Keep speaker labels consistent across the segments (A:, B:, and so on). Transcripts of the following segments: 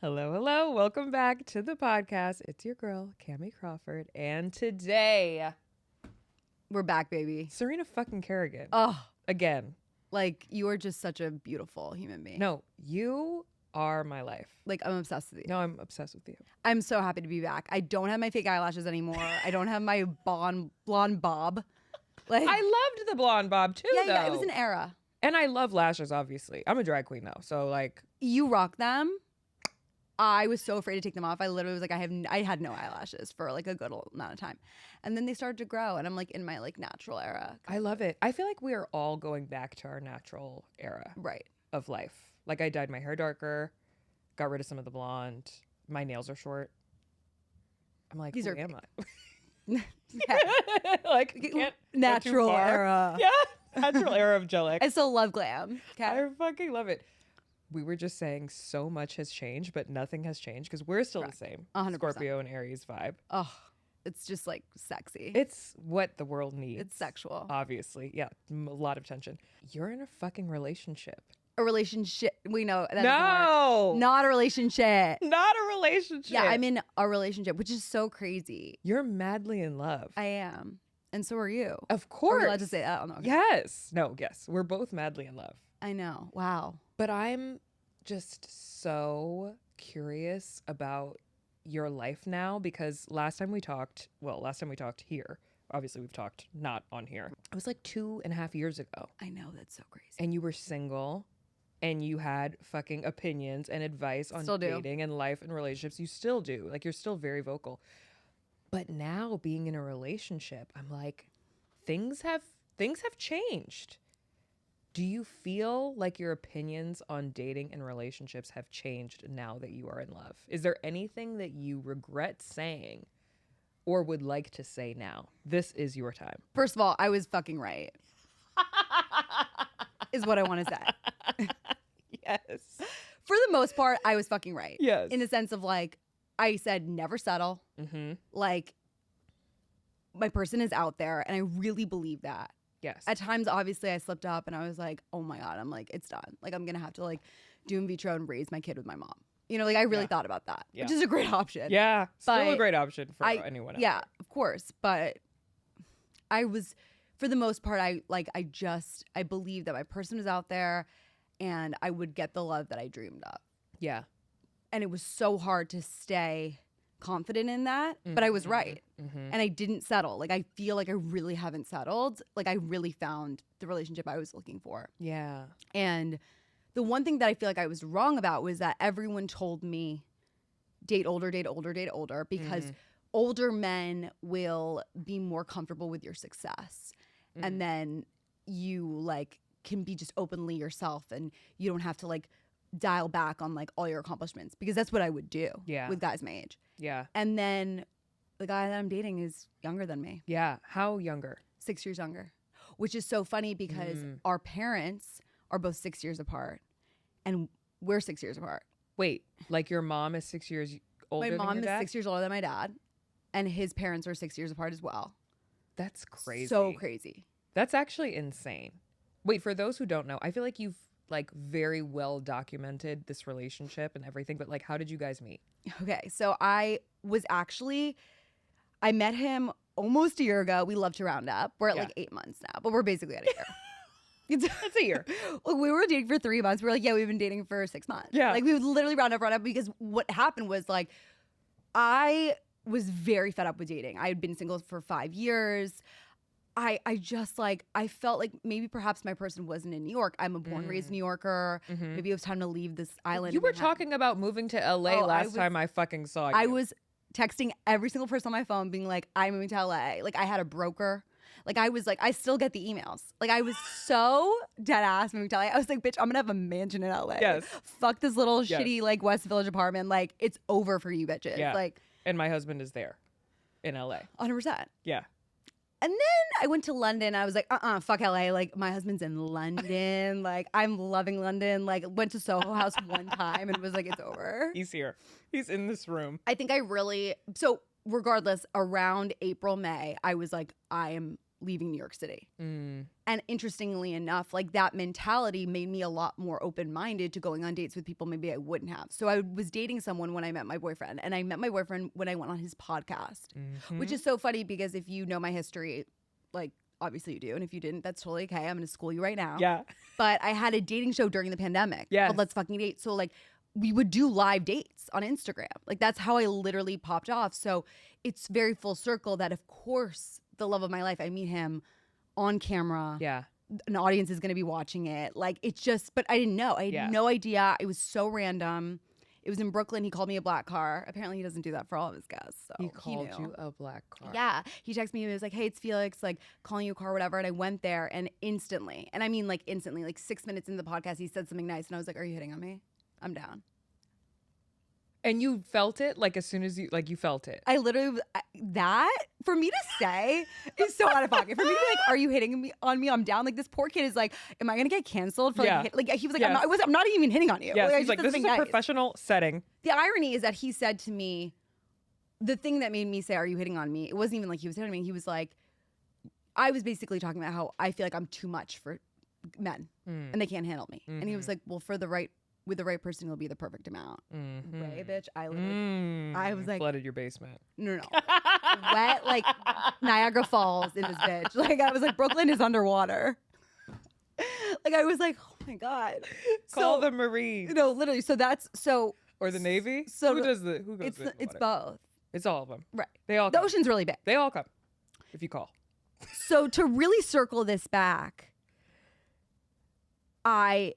A: Hello, hello. Welcome back to the podcast. It's your girl, Kamie Crawford. And today,
B: we're back, baby.
A: Serena fucking Kerrigan.
B: Oh,
A: Again.
B: like you are just such a beautiful human being.
A: No, you are my life.
B: Like I'm obsessed with you.
A: No, I'm obsessed with you.
B: I'm so happy to be back. I don't have my fake eyelashes anymore. I don't have my blonde bob. Like
A: I loved the blonde bob too, though.
B: yeah, it was an era.
A: And I love lashes, obviously. I'm a drag queen though, so like.
B: You rock them. I was so afraid to take them off. I literally was like, I had no eyelashes for like a good amount of time. And then they started to grow and I'm like in my like natural era.
A: I love it. I feel like we are all going back to our natural era of life. Like I dyed my hair darker, got rid of some of the blonde. My nails are short. I'm like, who am I?
B: Yeah.
A: Like can't
B: natural era.
A: Yeah. Natural era of gel X.
B: I still love glam. Okay.
A: I fucking love it. We were just saying so much has changed, but nothing has changed because we're still the same.
B: 100%.
A: Scorpio and Aries vibe.
B: Oh, it's just like sexy.
A: It's what the world needs.
B: It's sexual.
A: Obviously. Yeah. A lot of tension. You're in a fucking relationship.
B: A relationship. We know that
A: No.
B: not a relationship.
A: Not a relationship.
B: Yeah, I'm in a relationship, which is so crazy.
A: You're madly in love.
B: I am. And so are you.
A: Of course.
B: Are we allowed to say that? Oh, no, okay.
A: Yes. No, yes. We're both madly in love.
B: I know. Wow.
A: But I'm just so curious about your life now because last time we talked here, obviously we've talked not on here. It was like 2.5 years ago.
B: I know, that's so crazy.
A: And you were single and you had fucking opinions and advice on
B: Still do.
A: dating and life and relationships. You still do. Like you're still very vocal. But now being in a relationship, I'm like, things have changed. Do you feel like your opinions on dating and relationships have changed now that you are in love? Is there anything that you regret saying or would like to say now? This is your time.
B: First of all, I was fucking right. Is what I want to say.
A: Yes.
B: For the most part, I was fucking right.
A: Yes.
B: In the sense of like, I said never settle.
A: Mm-hmm.
B: Like, my person is out there, and I really believe that.
A: Yes.
B: At times, obviously, I slipped up, and I was like, oh my God, I'm like, it's done. Like, I'm going to have to like do in vitro and raise my kid with my mom. You know, like I really thought about that, which is a great option.
A: Yeah. Still
B: But
A: a great option for anyone else.
B: Yeah, of course. But I was, for the most part, I believe that my person was out there and I would get the love that I dreamed of.
A: Yeah.
B: And it was so hard to stay confident in that, but I was right.
A: Mm-hmm.
B: And I didn't settle. Like, I feel like I really haven't settled. Like, I really found the relationship I was looking for.
A: Yeah.
B: And the one thing that I feel like I was wrong about was that everyone told me date older, because older men will be more comfortable with your success. And then you like can be just openly yourself and you don't have to like dial back on like all your accomplishments, because that's what I would do with guys my age.
A: Yeah.
B: And then the guy that I'm dating is younger than me.
A: Yeah. How younger?
B: 6 years younger, which is so funny because our parents are both 6 years apart and we're 6 years apart.
A: Wait, like your mom is 6 years older than your dad?
B: My mom is 6 years older than my dad, and his parents are 6 years apart as well.
A: That's crazy.
B: So crazy.
A: That's actually insane. Wait, for those who don't know, I feel like you've like very well documented this relationship and everything, but like how did you guys meet?
B: Okay, so I met him almost a year ago. We love to round up. We're at like 8 months now, but we're basically at a year.
A: That's a year.
B: Look, we were dating for 3 months. We were like, yeah, we've been dating for 6 months.
A: Yeah.
B: Like we would literally round up because what happened was like, I was very fed up with dating. I had been single for 5 years. I just like, I felt like maybe perhaps my person wasn't in New York. I'm a born raised New Yorker. Maybe it was time to leave this island.
A: You were talking about moving to LA last time I fucking saw you.
B: I was texting every single person on my phone being like, I'm moving to LA. Like I had a broker. Like I was like, I still get the emails. Like I was so dead ass moving to LA. I was like, bitch, I'm gonna have a mansion in LA.
A: Yes.
B: Fuck this little shitty like West Village apartment. Like it's over for you bitches.
A: Yeah.
B: Like,
A: and my husband is there in LA.
B: 100%.
A: Yeah.
B: And then I went to London. I was like, fuck LA. Like my husband's in London. Like I'm loving London. Like went to Soho House one time and was like, it's over.
A: He's here. He's in this room.
B: I think so regardless, around April, May, I was like, I am leaving New York City. And interestingly enough, like that mentality made me a lot more open-minded to going on dates with people maybe I wouldn't have. So I was dating someone when I met my boyfriend, and I met my boyfriend when I went on his podcast, which is so funny because if you know my history, like obviously you do, and if you didn't, that's totally okay. I'm going to school you right now.
A: Yeah.
B: But I had a dating show during the pandemic called Let's Fucking Date. So like we would do live dates on Instagram. Like that's how I literally popped off. So it's very full circle that of course the love of my life, I meet him on camera.
A: Yeah.
B: An audience is going to be watching it. Like it's just, but I didn't know. I had no idea. It was so random. It was in Brooklyn. He called me a black car. Apparently he doesn't do that for all of his guests. So
A: he called you a black car.
B: Yeah. He texted me and he was like, hey, it's Felix, like calling you a car, whatever. And I went there and instantly, and I mean like instantly, like 6 minutes into the podcast, he said something nice. And I was like, are you hitting on me? I'm down.
A: And you felt it like as soon as you felt it.
B: I literally, that for me to say is so out of pocket. For me to be like, are you hitting on me? I'm down. Like this poor kid is like, am I going to get canceled for like he was like, I'm not even hitting on you.
A: Yes.
B: Like,
A: He's like, this is a professional setting.
B: The irony is that he said to me, the thing that made me say, are you hitting on me? It wasn't even like he was hitting on me. He was like, I was basically talking about how I feel like I'm too much for men and they can't handle me. And he was like, well, with the right person, it'll be the perfect amount. Right, bitch? I was like,
A: flooded your basement.
B: No. Wet like Niagara Falls in this bitch. Like I was like, Brooklyn is underwater. Like I was like, oh my God.
A: Call the Marines.
B: No, literally. So that's
A: or the Navy.
B: So
A: who goes in the
B: it's
A: water?
B: both.
A: It's all of them.
B: Right.
A: They all
B: the
A: come.
B: ocean's really big.
A: They all come if you call.
B: So to really circle this back, I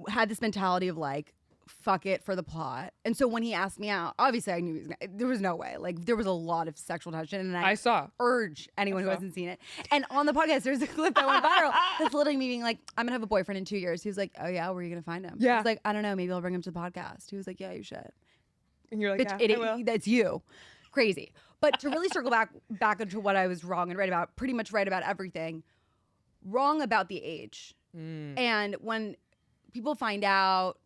B: had this mentality of like, fuck it for the plot. And so when he asked me out, obviously I knew there was no way. Like there was a lot of sexual tension, and I urge anyone who hasn't seen it. And on the podcast, there's a clip that went viral that's literally me being like, I'm gonna have a boyfriend in 2 years. He was like, oh yeah, where are you gonna find him?
A: Yeah.
B: I was like, I don't know, maybe I'll bring him to the podcast. He was like, yeah, you should.
A: And you're like,
B: bitch, I will. That's you. Crazy. But to really circle back into what I was wrong and right about, pretty much right about everything. Wrong about the age. And when people find out,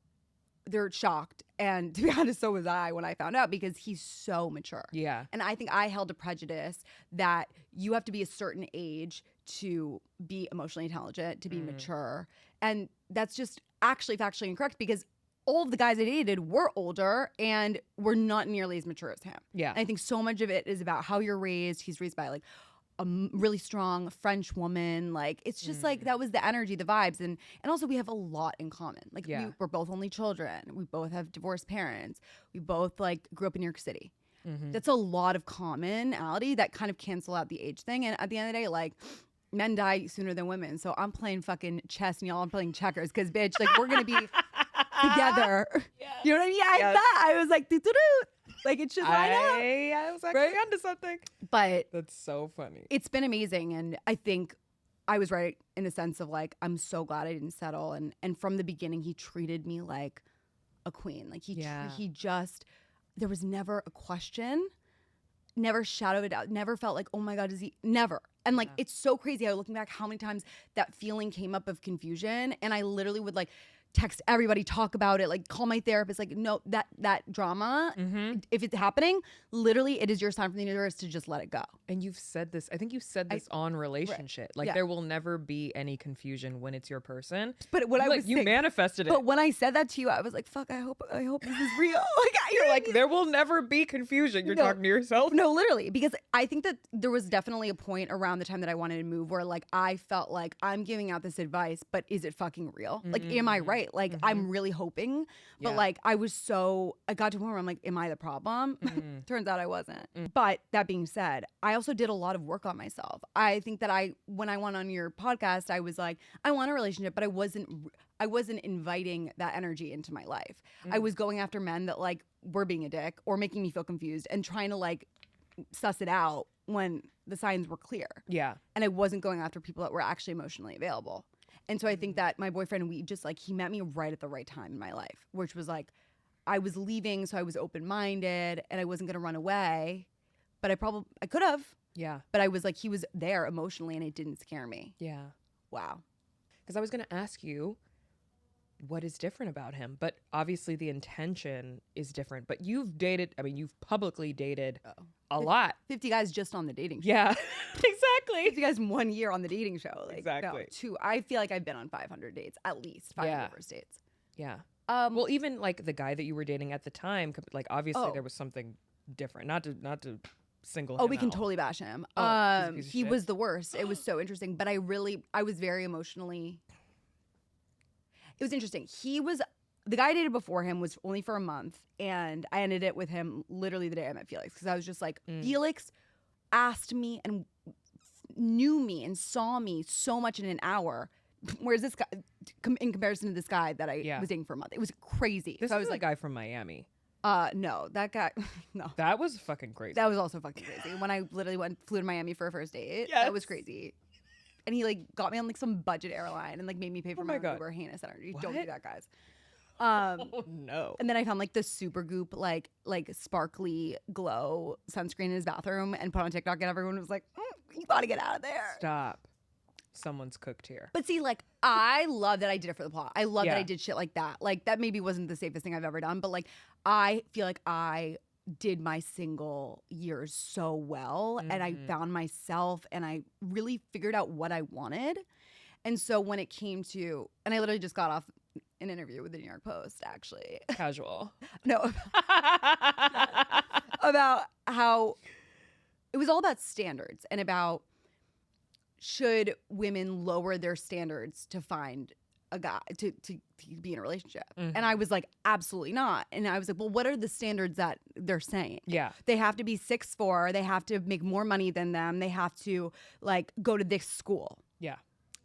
B: they're shocked. And to be honest, so was I when I found out, because he's so mature.
A: Yeah.
B: And I think I held a prejudice that you have to be a certain age to be emotionally intelligent, to be mature. And that's just actually factually incorrect, because all of the guys I dated were older and were not nearly as mature as him.
A: Yeah.
B: And I think so much of it is about how you're raised. He's raised by like a really strong French woman. Like it's just like that was the energy, the vibes. And also we have a lot in common. Like we're both only children. We both have divorced parents. We both like grew up in New York City. That's a lot of commonality that kind of cancel out the age thing. And at the end of the day, like men die sooner than women. So I'm playing fucking chess and y'all are playing checkers, because bitch, like we're going to be together. Yes. You know what I mean? I was like, like it's just
A: I was actually onto something.
B: But
A: that's so funny.
B: It's been amazing, and I think I was right in the sense of like I'm so glad I didn't settle. And from the beginning, he treated me like a queen. Like he just, there was never a question, never shadow of a doubt, never felt like, oh my God, is he? Never. And like it's so crazy. I was looking back how many times that feeling came up of confusion, and I literally would like text everybody, talk about it, like call my therapist, like no, that drama, if it's happening, literally it is your sign from the universe to just let it go.
A: And you've said this, I think you said this on Relationshit. Right. Like there will never be any confusion when it's your person.
B: But what I was
A: you manifested it.
B: But when I said that to you, I was like, fuck, I hope this is real. Like
A: you're like, there will never be confusion. You're talking to yourself.
B: No, literally, because I think that there was definitely a point around the time that I wanted to move where like I felt like I'm giving out this advice, but is it fucking real? Like, am I right? Like I'm really hoping, but like I got to a point where I'm like, am I the problem? Turns out I wasn't. But that being said, I also did a lot of work on myself. I think that when I went on your podcast, I was like, I want a relationship, but I wasn't inviting that energy into my life. I was going after men that like were being a dick or making me feel confused and trying to like suss it out when the signs were clear. Yeah. And I wasn't going after people that were actually emotionally available. And so I think that my boyfriend, we just like, he met me right at the right time in my life, which was like, I was leaving, so I was open-minded and I wasn't going to run away, but I could have. Yeah. But I was like, he was there emotionally and it didn't scare me. Yeah. Wow.
A: Because I was going to ask you, what is different about him? But obviously the intention is different. But you've publicly dated a lot.
B: 50 guys just on the dating show.
A: Yeah, exactly.
B: 50 guys 1 year on the dating show. Like,
A: Exactly.
B: No, 2. I feel like I've been on 500 dates, at least 500 first dates.
A: Yeah. Well, even like the guy that you were dating at the time, like obviously there was something different. Not to single.
B: Oh,
A: him
B: we can
A: out.
B: totally bash him.
A: He's a piece of
B: He
A: shit.
B: was the worst. It was so interesting, but I was very emotionally. It was interesting. The guy I dated before him was only for a month, and I ended it with him literally the day I met Felix, because I was just like, Felix asked me and knew me and saw me so much in an hour, whereas this guy, in comparison to this guy that I was dating for a month, it was crazy.
A: This
B: so I
A: was
B: was
A: like
B: like,
A: guy from Miami.
B: no, that guy, no.
A: That was fucking crazy.
B: That was also fucking crazy. When I literally flew to Miami for a first date, that was crazy. And he like got me on like some budget airline and like made me pay for my Uber. Heinous energy.
A: What?
B: Don't do that, guys.
A: Oh no.
B: And then I found like the Supergoop like sparkly glow sunscreen in his bathroom and put on TikTok, and everyone was like, you gotta get out of there.
A: Stop. Someone's cooked here.
B: But see, like, I love that I did it for the plot. I love that I did shit like that. Like, that maybe wasn't the safest thing I've ever done, but like, I feel like I did my single years so well, and I found myself, and I really figured out what I wanted. And so when it came to, and I literally just got off an interview with the New York Post, actually.
A: Casual.
B: No. About how it was all about standards and about should women lower their standards to find a guy to be in a relationship. And I was like, absolutely not. And I was like, well, what are the standards that they're saying?
A: Yeah.
B: They have to be 6'4", they have to make more money than them, they have to like go to this school.
A: Yeah.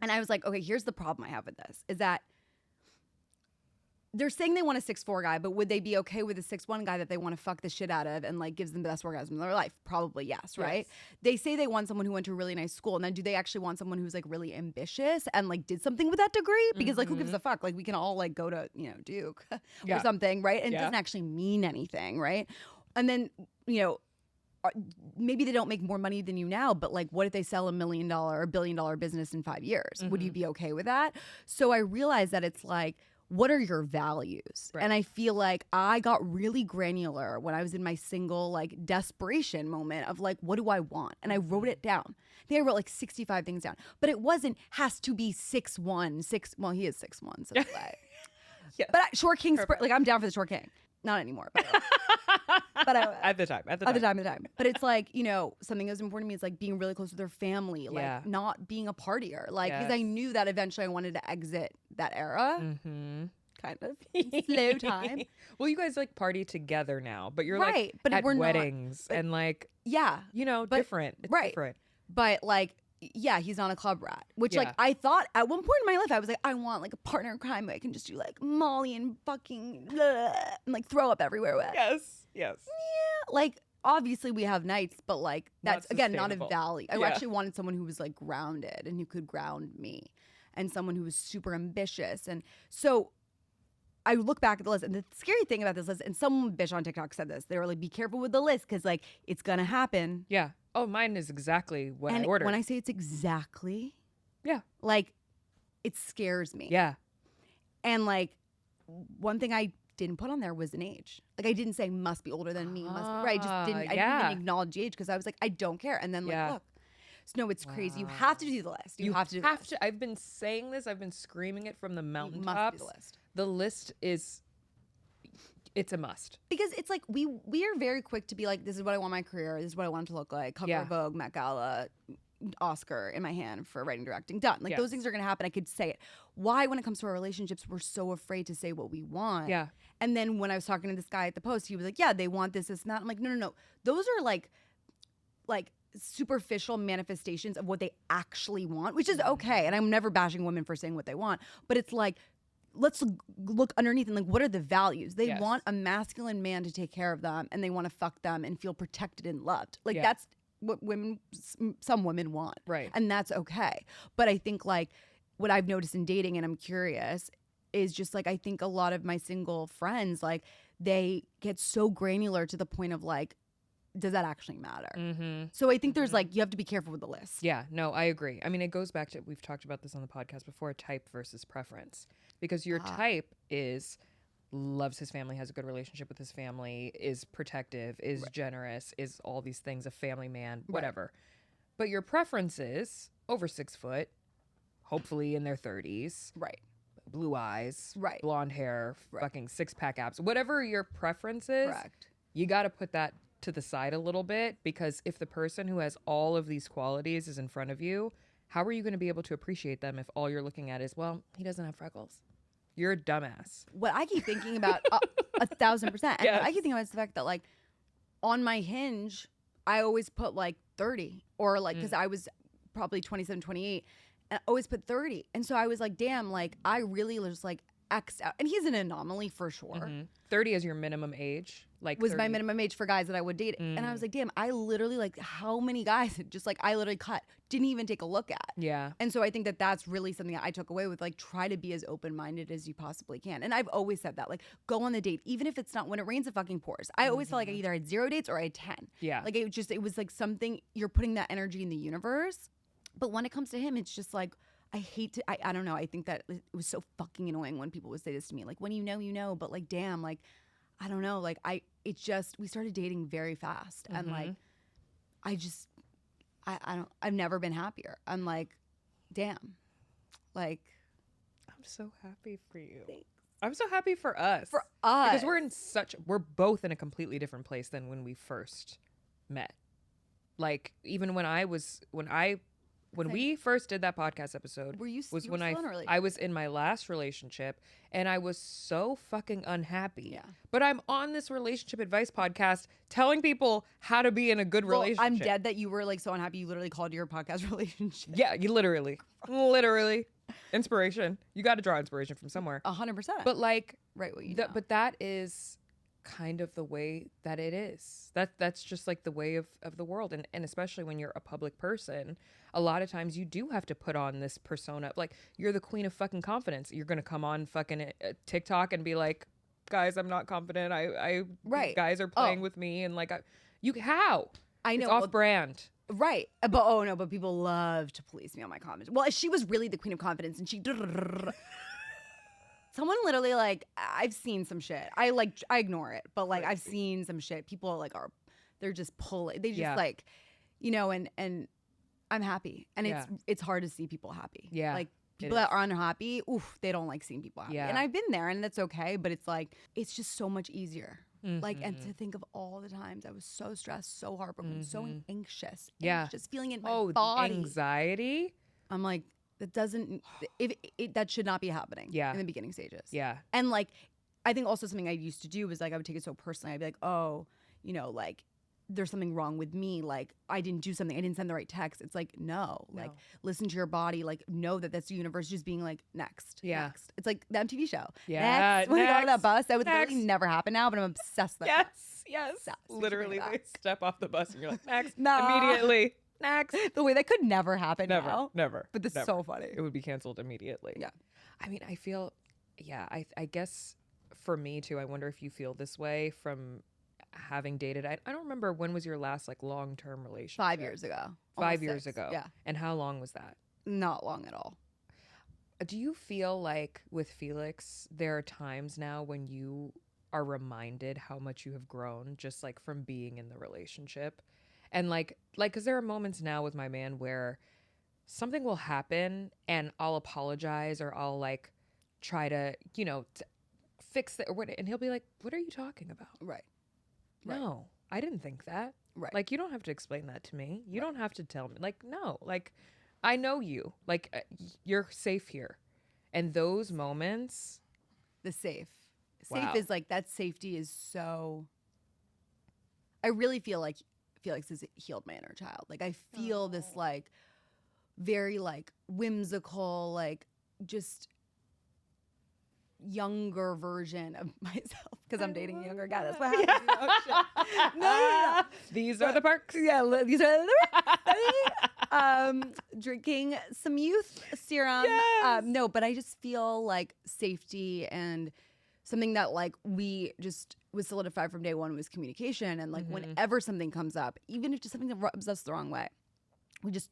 B: And I was like, okay, here's the problem I have with this, is that they're saying they want a 6'4" guy, but would they be okay with a 6'1" guy that they want to fuck the shit out of and like gives them the best orgasm in their life? Probably yes, right? Yes. They say they want someone who went to a really nice school, and then do they actually want someone who's like really ambitious and like did something with that degree? Because like, who gives a fuck? Like, we can all like go to, you know, Duke or something, right? And it doesn't actually mean anything, right? And then, you know, maybe they don't make more money than you now, but like, what if they sell $1 million or $1 billion business in 5 years? Would you be okay with that? So I realized that it's like, what are your values? Right. And I feel like I got really granular when I was in my single like desperation moment of like, what do I want? And I wrote it down. I think I wrote like 65 things down, but it wasn't has to be 6'1", well, he is 6'1", so it's like, but short king, like I'm down for the short king. Not anymore, but
A: at the time.
B: But it's like, you know, something that was important to me is like being really close with their family, like not being a partier, like because I knew that eventually I wanted to exit that era, kind of slow time.
A: Well, you guys like party together now, but you're
B: right,
A: like
B: but
A: at
B: we're
A: weddings
B: not,
A: and like
B: you
A: know, different. It's different.
B: But like. Yeah, he's not a club rat, which like I thought at one point in my life I was like, I want like a partner in crime where I can just do like Molly and fucking and like throw up everywhere with.
A: Yes.
B: Yeah, like obviously we have nights, but like that's again not a value. I actually wanted someone who was like grounded and who could ground me, and someone who was super ambitious. And so I look back at the list, and the scary thing about this list, and some bitch on TikTok said this, they were like, be careful with the list because like it's gonna happen.
A: Yeah. Oh, mine is exactly what I ordered.
B: When I say it's exactly,
A: yeah,
B: like it scares me.
A: Yeah.
B: And like one thing I didn't put on there was an age. Like I didn't say must be older than me, must be right. I just didn't. I didn't even acknowledge age because I was like, I don't care. And then like, look. So no, it's crazy. You have to do the list. You have to do the list.
A: I've been saying this. I've been screaming it from the mountaintops.
B: You must do the list.
A: The list is. It's a must.
B: Because it's like we are very quick to be like, this is what I want my career. This is what I want it to look like. Cover of Vogue, Met Gala, Oscar in my hand for writing, directing. Done. Like those things are going to happen. I could say it. Why, when it comes to our relationships, we're so afraid to say what we want.
A: Yeah.
B: And then when I was talking to this guy at the Post, he was like, yeah, they want this, and that. I'm like, no. Those are like superficial manifestations of what they actually want, which is okay. And I'm never bashing women for saying what they want. But it's like, let's look underneath and like, what are the values? They want a masculine man to take care of them, and they want to fuck them and feel protected and loved. Like that's what some women want.
A: Right.
B: And that's okay. But I think like what I've noticed in dating, and I'm curious, is just like, I think a lot of my single friends, like they get so granular to the point of like, does that actually matter? So I think there's like, you have to be careful with the list.
A: Yeah, no, I agree. I mean, it goes back to, we've talked about this on the podcast before, type versus preference. Because your type is loves his family, has a good relationship with his family, is protective, is generous, is all these things, a family man, whatever. But your preference is over 6 foot, hopefully in their 30s.
B: Right.
A: Blue eyes,
B: Right.
A: blonde hair, fucking 6-pack abs, whatever your preference is, you got to put that to the side a little bit, because if the person who has all of these qualities is in front of you, how are you going to be able to appreciate them if all you're looking at is, well, he doesn't have freckles? You're a dumbass.
B: What I keep thinking about 1,000%. And what I keep thinking about is the fact that, like, on my Hinge, I always put like 30, or like, because I was probably 27, 28, and I always put 30. And so I was like, damn, like, I really was like X'd out. And he's an anomaly for sure.
A: 30 is your minimum age. Like
B: was
A: 30.
B: my minimum age for guys that I would date. And I was like, damn, I literally, like, how many guys just like I literally cut, didn't even take a look at.
A: Yeah.
B: And so I think that that's really something that I took away with, like, try to be as open-minded as you possibly can. And I've always said that, like, go on the date, even if it's not, when it rains, it fucking pours. I always felt like I either had 0 dates or I had 10.
A: Yeah.
B: Like, it was like something, you're putting that energy in the universe. But when it comes to him, it's just like, I don't know. I think that it was so fucking annoying when people would say this to me, like, when you know, but like, damn, like, I don't know. Like, we started dating very fast. And like, I've never been happier. I'm like, damn, like.
A: I'm so happy for you.
B: Thanks.
A: I'm so happy for us.
B: For us.
A: Because we're both in a completely different place than when we first met. Like, even when we first did that podcast episode, I was in my last relationship, and I was so fucking unhappy.
B: Yeah.
A: But I'm on this relationship advice podcast telling people how to be in a good relationship.
B: I'm dead that you were like so unhappy you literally called your podcast Relationship.
A: Yeah, you literally inspiration. You got to draw inspiration from somewhere.
B: 100%.
A: But like,
B: right, what you
A: know. But that is kind of the way that it is. That's just like the way of the world, and especially when you're a public person, a lot of times you do have to put on this persona, like you're the queen of fucking confidence. You're gonna come on fucking TikTok and be like, guys, I'm not confident, I guys are playing with me, and like how
B: I know
A: it's off brand.
B: Right. But people love to police me on my comments. Well, she was really the queen of confidence, and she someone literally, like, I've seen some shit. I ignore it, but like I've seen some shit. People like they're just pulling. They just like, you know, and I'm happy, and it's hard to see people happy.
A: Yeah,
B: like people that are unhappy, they don't like seeing people happy. Yeah. And I've been there, and that's okay. But it's like, it's just so much easier. Like, and to think of all the times I was so stressed, so heartbroken, so anxious, just feeling in my body,
A: anxiety.
B: I'm like, that doesn't, that should not be happening in the beginning stages.
A: Yeah.
B: And like, I think also something I used to do was like, I would take it so personally. I'd be like, oh, you know, like, there's something wrong with me. Like, I didn't do something. I didn't send the right text. It's like, no. Like, listen to your body. Like, know that that's the universe just being like, next. Next. It's like the MTV show.
A: Yeah.
B: Next. When we got on that bus, that would really never happen now, but I'm obsessed with that.
A: Yes.
B: Obsessed.
A: Literally, they step off the bus and you're like, next.
B: Nah.
A: Immediately. Next.
B: The way that could never happen now.
A: Never.
B: But this is so funny.
A: It would be canceled immediately.
B: Yeah.
A: I mean, I feel, I guess for me too, I wonder if you feel this way from having dated. I don't remember, when was your last like long-term relationship?
B: 5 years ago.
A: 5 years ago.
B: Yeah.
A: And how long was that?
B: Not long at all.
A: Do you feel like with Felix, there are times now when you are reminded how much you have grown just like from being in the relationship? And like, because there are moments now with my man where something will happen and I'll apologize, or I'll like try to, you know, fix it or what, and he'll be like, "What are you talking about?"
B: Right.
A: No, I didn't think that.
B: Right.
A: Like, you don't have to explain that to me. You don't have to tell me. Like, no, like, I know you. Like, you're safe here. And those moments.
B: The safe is like, that safety is so. I really feel like Felix has healed my inner child. Like, I feel this like very like whimsical, like just younger version of myself, because I'm dating a younger guy. That's what happens. You know? Shit. No.
A: These are the perks.
B: Yeah, these are the perks. Drinking some youth serum.
A: Yes.
B: No, but I just feel like safety, and something that like we just was solidified from day one was communication. And like whenever something comes up, even if it's just something that rubs us the wrong way, we just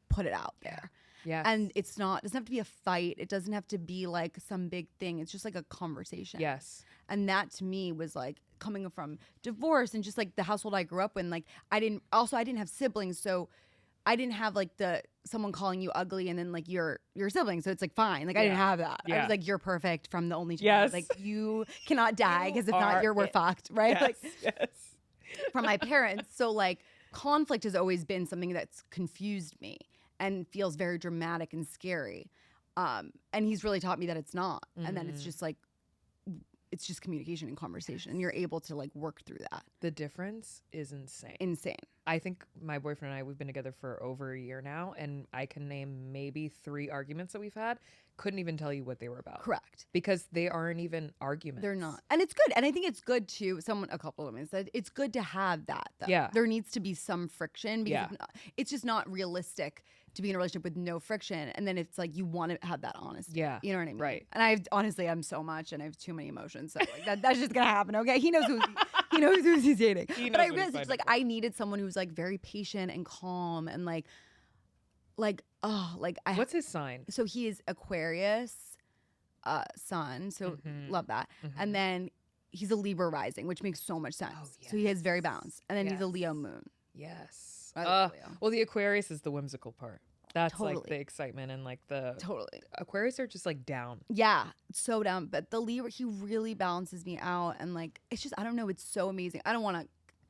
B: put it out there.
A: Yes.
B: And it doesn't have to be a fight. It doesn't have to be like some big thing. It's just like a conversation.
A: Yes.
B: And that to me was like coming from divorce and just like the household I grew up in. Like I didn't have siblings, so I didn't have like someone calling you ugly and then like your sibling. So it's like fine. Like I didn't have that. I was like, you're perfect from the only child.
A: Yes.
B: Like you cannot die because if not, we're fucked, right?
A: Yes.
B: Like
A: Yes.
B: from my parents. So like conflict has always been something that's confused me and feels very dramatic and scary. And he's really taught me that it's not. And then it's just like, it's just communication and conversation. And you're able to like work through that.
A: The difference is insane.
B: Insane.
A: I think my boyfriend and I, we've been together for over a year now, and I can name maybe 3 arguments that we've had. Couldn't even tell you what they were about.
B: Correct.
A: Because they aren't even arguments.
B: They're not. And it's good. And I think it's good to, a couple of women said, it's good to have that. Though.
A: Yeah.
B: There needs to be some friction because it's just not realistic to be in a relationship with no friction. And then it's like you want to have that honesty.
A: Yeah.
B: You know what I mean?
A: Right.
B: And I'm so much and I have too many emotions. So like that's just going to happen. Okay. He knows who he's dating. But I realized it's like I needed someone who was like very patient and calm and
A: what's his sign?
B: So he is Aquarius sun. So love that. And then he's a Libra rising, which makes so much sense. Oh, yes. So he has very balanced. And then he's a Leo moon.
A: Yes.
B: Leo.
A: Well, the Aquarius is the whimsical part. That's
B: Totally.
A: like the excitement and like the
B: Totally.
A: Aquarius are just like down.
B: Yeah, so down. But the Libra, he really balances me out. And like, it's just, I don't know. It's so amazing. I don't want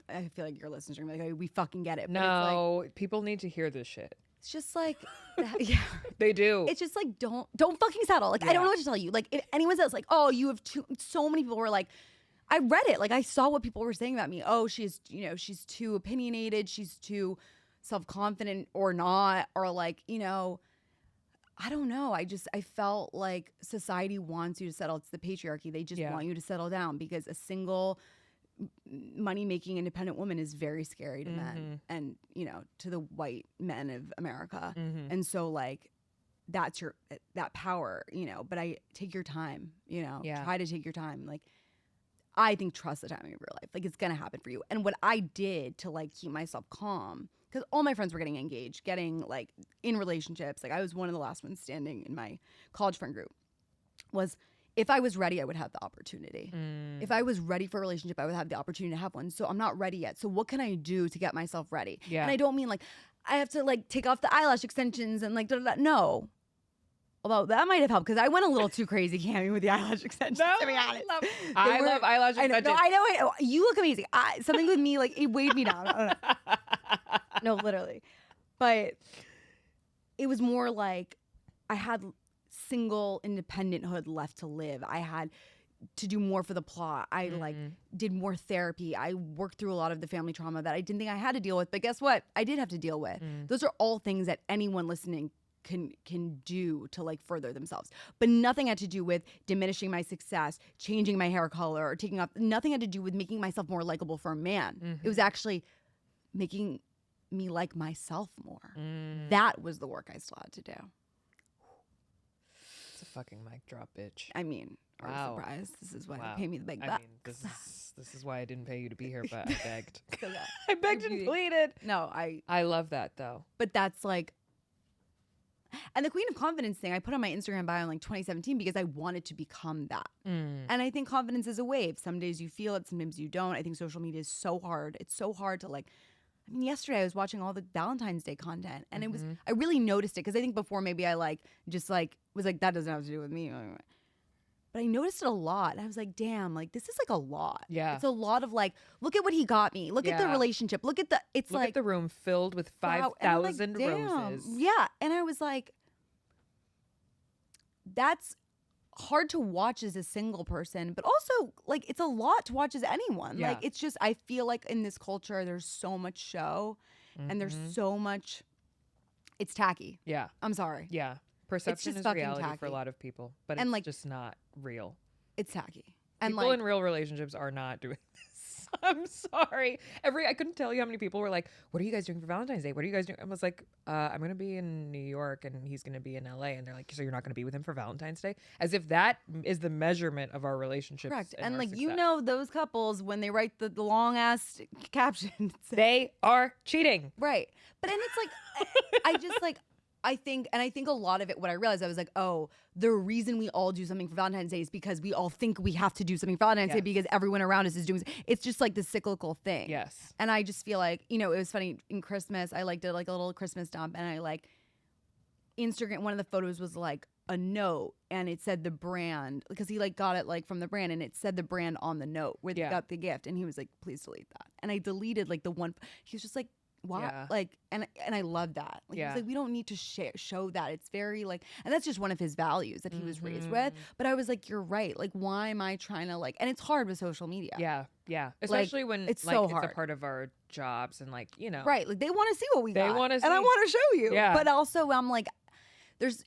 B: to, I feel like your listeners are gonna be like, oh, we fucking get it. But
A: No,
B: it's like,
A: people need to hear this shit.
B: it's just like, yeah.
A: They do.
B: It's just like, don't fucking settle. Like, I don't know what to tell you. Like, if anyone says like, oh, you have so many people were like, I read it. Like, I saw what people were saying about me. Oh, she's too opinionated. She's too self-confident or not. Or like, I don't know. I felt like society wants you to settle. It's the patriarchy. They just want you to settle down because a single money-making independent woman is very scary to men and, to the white men of America. And so like, that's that power, but take your time, try to take your time. Like, I think trust the timing of your life. Like, it's going to happen for you. And what I did to like keep myself calm, because all my friends were getting engaged, getting like in relationships. Like I was one of the last ones standing in my college friend group, was if I was ready, I would have the opportunity. If I was ready for a relationship, I would have the opportunity to have one. So I'm not ready yet. So what can I do to get myself ready?
A: Yeah.
B: And I don't mean like I have to like take off the eyelash extensions and like no. Although that might have helped because I went a little too crazy, Kamie, with the eyelash extensions.
A: No,
B: to be honest,
A: I love eyelash extensions.
B: I know. You look amazing. Something with me, like it weighed me down. I don't know. No, literally. But it was more like I had single independenthood left to live. I had to do more for the plot. I like did more therapy. I worked through a lot of the family trauma that I didn't think I had to deal with. But guess what? I did have to deal with. Those are all things that anyone listening can do to like further themselves, but nothing had to do with diminishing my success, changing my hair color, or taking off. Nothing had to do with making myself more likable for a man. It was actually making me like myself more. That was the work I still had to do.
A: It's a fucking mic drop, bitch.
B: I mean, are you surprised? This is why you pay me the big bucks.
A: I mean, this is why I didn't pay you to be here, but I begged. I begged and pleaded.
B: No, I
A: love that though.
B: But that's like. And the Queen of Confidence thing I put on my Instagram bio in like 2017 because I wanted to become that. And I think confidence is a wave. Some days you feel it, sometimes you don't. I think social media is so hard. It's so hard to like, I mean, yesterday I was watching all the Valentine's Day content and I really noticed it because I think before maybe I like just like was like, that doesn't have to do with me. But I noticed it a lot. And I was like, damn, like this is like a lot.
A: Yeah.
B: It's a lot of like, look at what he got me. Look at the relationship. Look at
A: look at the room filled with 5,000 roses.
B: Yeah. And I was like, that's hard to watch as a single person, but also like it's a lot to watch as anyone.
A: Yeah.
B: Like it's just, I feel like in this culture, there's so much show and there's so much, it's tacky.
A: Yeah.
B: I'm sorry.
A: Yeah. Perception is reality tacky for a lot of people, but it's like, just not real.
B: It's tacky. And
A: people
B: like,
A: in real relationships are not doing this. I'm sorry. I couldn't tell you how many people were like, what are you guys doing for Valentine's Day? What are you guys doing? I was like, I'm going to be in New York and he's going to be in LA. And they're like, so you're not going to be with him for Valentine's Day? As if that is the measurement of our relationships.
B: correct. And
A: our
B: like,
A: success.
B: those couples, when they write the long ass captions,
A: they are cheating.
B: right. But then it's like, I just like, I think a lot of it, what I realized, I was like, oh, the reason we all do something for Valentine's Day is because we all think we have to do something for Valentine's Day because everyone around us is doing. It's just like the cyclical thing.
A: Yes.
B: And I just feel like, it was funny in Christmas. I did like a little Christmas dump, and I like Instagram. One of the photos was like a note, and it said the brand, because he like got it like from the brand, and it said the brand on the note where they got the gift, and he was like, please delete that. And I deleted like the one. He was just like, why?
A: Yeah.
B: Like, and I love that. Like, he was like, we don't need to show that. It's very like, and that's just one of his values that he was raised with. But I was like, you're right. Like, why am I trying to like, and it's hard with social media.
A: Yeah. Yeah. Especially when
B: it's
A: like
B: so
A: it's
B: hard.
A: a part of our jobs, and like,
B: Right. Like, they want to see what we got.
A: They want to see.
B: And I want to show you.
A: Yeah.
B: But also I'm like,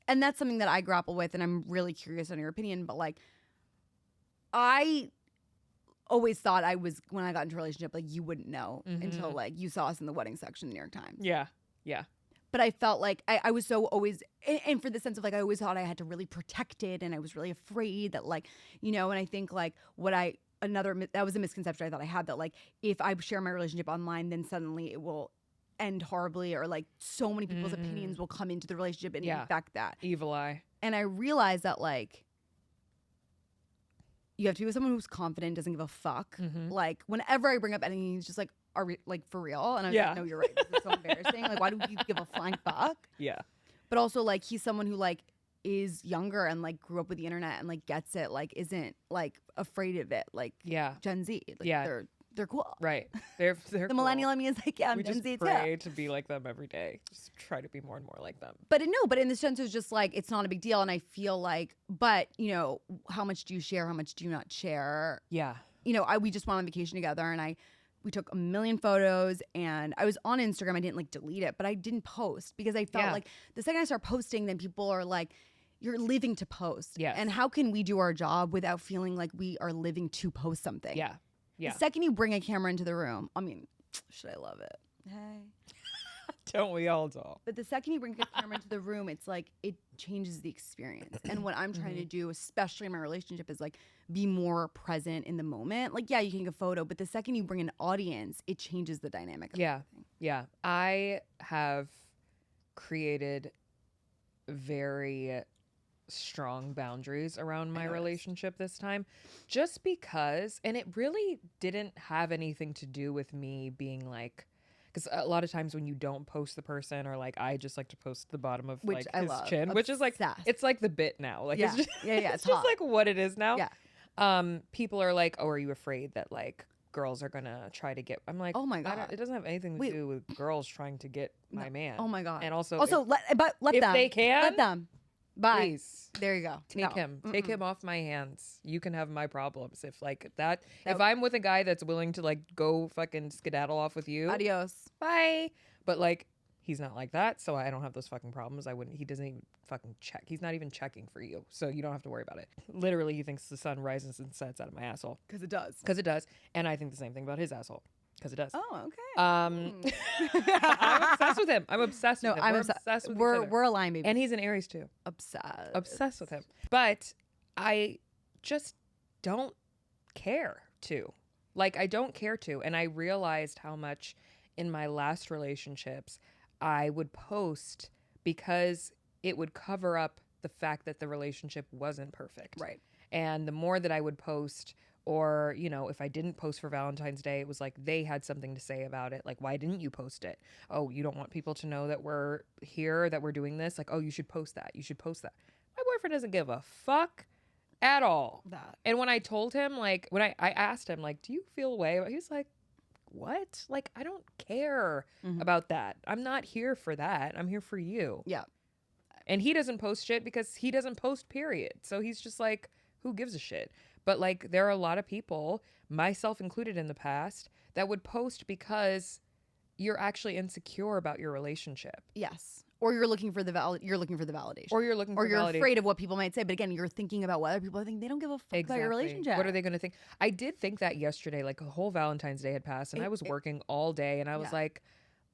B: and that's something that I grapple with, and I'm really curious on your opinion, but like, I always thought when I got into a relationship, like, you wouldn't know until like you saw us in the wedding section in the New York Times.
A: Yeah. Yeah.
B: But I felt like I was so always, and for the sense of like, I always thought I had to really protect it, and I was really afraid that like, and I think like that was a misconception I thought I had, that like, if I share my relationship online, then suddenly it will end horribly, or like so many people's opinions will come into the relationship and affect that.
A: Evil eye.
B: And I realized that like, you have to be with someone who's confident, doesn't give a fuck. Like, whenever I bring up anything, he's just like, are we like for real? And I was like, no, you're right. This is so embarrassing. Like, why do you give a flying fuck?
A: Yeah.
B: But also like, he's someone who like is younger and like grew up with the internet and like gets it, like isn't like afraid of it. Like Gen Z. Like, they're cool.
A: Right. They're
B: the
A: cool.
B: millennial in me is like, I'm
A: we
B: Gen
A: just
B: Z
A: pray
B: too.
A: to be like them every day. Just try to be more and more like them.
B: But in the sense it's just like, it's not a big deal. And I feel like, but how much do you share? How much do you not share?
A: Yeah.
B: We just went on vacation together, and we took a million photos, and I was on Instagram. I didn't like delete it, but I didn't post because I felt like the second I start posting, then people are like, you're living to post.
A: Yes.
B: And how can we do our job without feeling like we are living to post something?
A: Yeah. Yeah.
B: The second you bring a camera into the room, I mean, should I love it? Hey.
A: Don't we all, doll?
B: But the second you bring a camera into the room, it's like, it changes the experience. And what I'm trying to do, especially in my relationship, is like be more present in the moment. Like, yeah, you can take a photo, but the second you bring an audience, it changes the dynamic of everything.
A: Yeah. I have created very strong boundaries around my relationship this time, just because, and it really didn't have anything to do with me being like, because a lot of times when you don't post the person, or like, I just like to post the bottom of
B: Which
A: like
B: I
A: his
B: love.
A: chin, which is like, it's like the bit now, like it's just, it's just like what it is now. People are like, oh, are you afraid that like girls are gonna try to get, I'm like,
B: oh my god,
A: it doesn't have anything to do with girls trying to get my man.
B: Oh my god.
A: And also
B: let
A: if
B: them,
A: they can,
B: let them. Bye.
A: Please.
B: There you go.
A: Take him off my hands. You can have my problems. If like that if I'm with a guy that's willing to like go fucking skedaddle off with you,
B: adios,
A: bye. But like, he's not like that, so I don't have those fucking problems. He doesn't even fucking check. He's not even checking for you, so you don't have to worry about it. Literally, he thinks the sun rises and sets out of my asshole.
B: Because it does.
A: Because it does. And I think the same thing about his asshole. Because it does.
B: Oh, okay.
A: I'm obsessed with him. I'm obsessed with him.
B: I'm
A: obsessed with each other.
B: We're aligned, baby.
A: And he's an Aries too.
B: Obsessed
A: with him. But I just don't care to. Like, I don't care to. And I realized how much in my last relationships I would post because it would cover up the fact that the relationship wasn't perfect.
B: Right.
A: And the more that I would post, or, if I didn't post for Valentine's Day, it was like they had something to say about it. Like, why didn't you post it? Oh, you don't want people to know that we're here, that we're doing this? Like, oh, you should post that. You should post that. My boyfriend doesn't give a fuck at all. And when I told him, like, when I asked him, like, do you feel a way? He was like, what? Like, I don't care about that. I'm not here for that. I'm here for you.
B: Yeah.
A: And he doesn't post shit because he doesn't post, period. So he's just like, who gives a shit? But like, there are a lot of people, myself included in the past, that would post because you're actually insecure about your relationship.
B: Yes. Or you're looking for the validation.
A: Or you're looking for validation.
B: Afraid of what people might say. But again, you're thinking about what other people think. They don't give a fuck about your relationship.
A: What are they going to think? I did think that yesterday, like, a whole Valentine's Day had passed, and I was working all day, and I was like,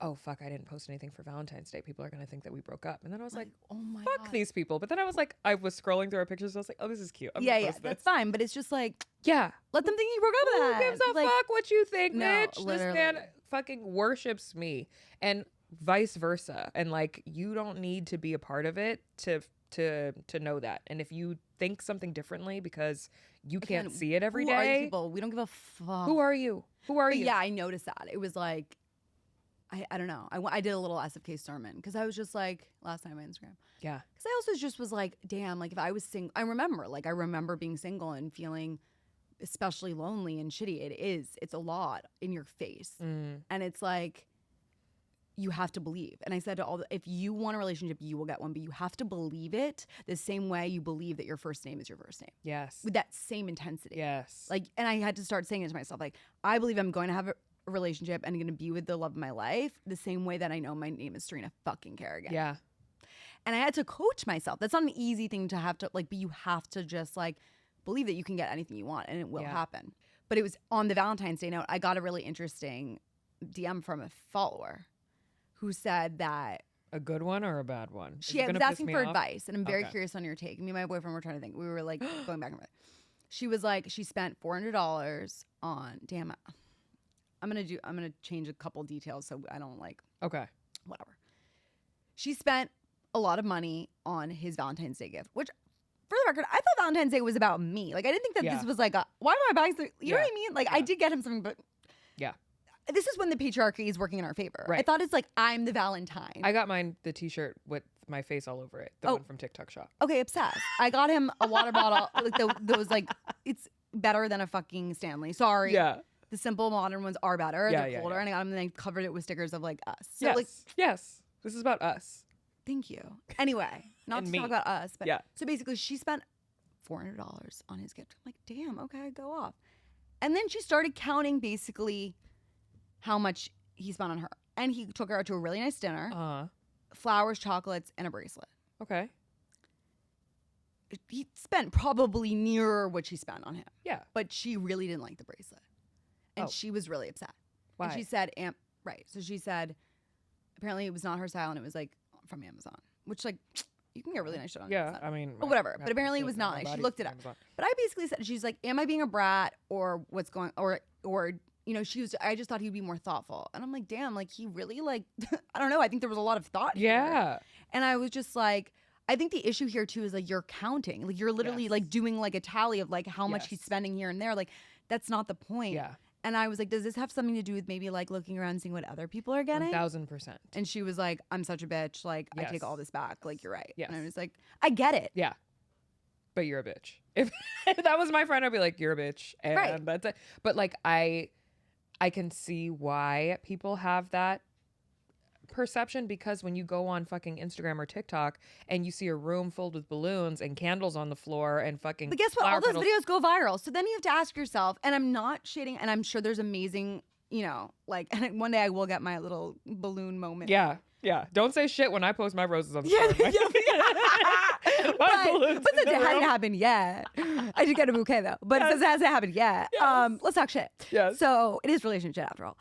A: oh, fuck, I didn't post anything for Valentine's Day. People are going to think that we broke up. And then I was like,
B: oh my
A: fuck
B: God.
A: these people. But then I was like, I was scrolling through our pictures. I was like, oh, this is cute.
B: That's fine. But it's just like,
A: yeah,
B: let them think you broke up with
A: Who gives a fuck what you think,
B: no,
A: bitch?
B: literally.
A: This man fucking worships me. And vice versa. And like, you don't need to be a part of it to know that. And if you think something differently because you can't see it every
B: Who are these
A: day,
B: people? We don't give a fuck.
A: who are you? Who are
B: But
A: you?
B: yeah, I noticed that. It was like, I don't know. I did a little SFK sermon because I was just like, last time on Instagram.
A: Yeah.
B: Because I also just was like, damn, like if I was single, I remember being single and feeling especially lonely and shitty. It's a lot in your face. And it's like, you have to believe. And I said to if you want a relationship, you will get one, but you have to believe it the same way you believe that your first name is your first name.
A: Yes.
B: With that same intensity.
A: Yes.
B: Like, and I had to start saying it to myself, like, I believe I'm going to have a relationship and going to be with the love of my life the same way that I know my name is Serena fucking Kerrigan.
A: Yeah.
B: And I had to coach myself. That's not an easy thing to have to, like, but you have to just, like, believe that you can get anything you want and it will happen. But it was on the Valentine's Day note, I got a really interesting DM from a follower who said that.
A: A good one or a bad one?
B: She was asking for advice, and I'm very curious on your take. Me and my boyfriend were trying to think. We were, like, going back and forth. She was like, she spent $400 on, damn, I'm gonna change a couple details so I don't like.
A: Okay.
B: Whatever. She spent a lot of money on his Valentine's Day gift, which, for the record, I thought Valentine's Day was about me. Like, I didn't think that this was like why am I buying something? You know what I mean? Like, I did get him something, but this is when the patriarchy is working in our favor.
A: Right.
B: I thought it's like, I'm the Valentine.
A: I got mine, the t-shirt with my face all over it. The one from TikTok Shop.
B: Okay, obsessed. I got him a water bottle, like those, like, it's better than a fucking Stanley. Sorry.
A: Yeah.
B: The simple modern ones are better.
A: Yeah,
B: They're colder. And I got them and I covered it with stickers of, like, us. So,
A: yes.
B: like,
A: yes. This is about us.
B: thank you. Anyway, not to talk about us, but so basically she spent $400 on his gift. I'm like, damn, okay, go off. And then she started counting basically how much he spent on her. And he took her out to a really nice dinner, flowers, chocolates, and a bracelet.
A: Okay.
B: He spent probably nearer what she spent on him.
A: Yeah.
B: But she really didn't like the bracelet. And she was really upset.
A: Why?
B: And she said, right. So she said, apparently it was not her style and it was, like, from Amazon. Which, like, you can get really nice shit on Amazon.
A: I mean.
B: But whatever. But apparently it was not nice. She looked it up. But I basically said, she's like, am I being a brat or what's going, or you know, I just thought he'd be more thoughtful. And I'm like, damn, like, he really, like, I don't know. I think there was a lot of thought here. And I was just like, I think the issue here too is, like, you're counting. Like, you're literally like doing, like, a tally of, like, how much he's spending here and there. Like, that's not the point.
A: Yeah.
B: And I was like, does this have something to do with maybe, like, looking around and seeing what other people are getting?
A: 1,000%.
B: And she was like, I'm such a bitch. Like, I take all this back. Like, you're right.
A: Yes.
B: And I was like, I get it.
A: Yeah. But you're a bitch. If that was my friend, I'd be like, you're a bitch. And that's it. But, like, I can see why people have that perception, because when you go on fucking Instagram or TikTok and you see a room filled with balloons and candles on the floor and fucking
B: But guess what? All those
A: petals,
B: videos go viral. So then you have to ask yourself, and I'm not shitting, and I'm sure there's amazing, you know, like, and one day I will get my little balloon moment.
A: Yeah. Don't say shit when I post my roses on the floor.
B: But it hasn't happened yet. I did get a bouquet though, but it hasn't happened yet. Let's talk shit.
A: Yes.
B: So it is Relationshit after all.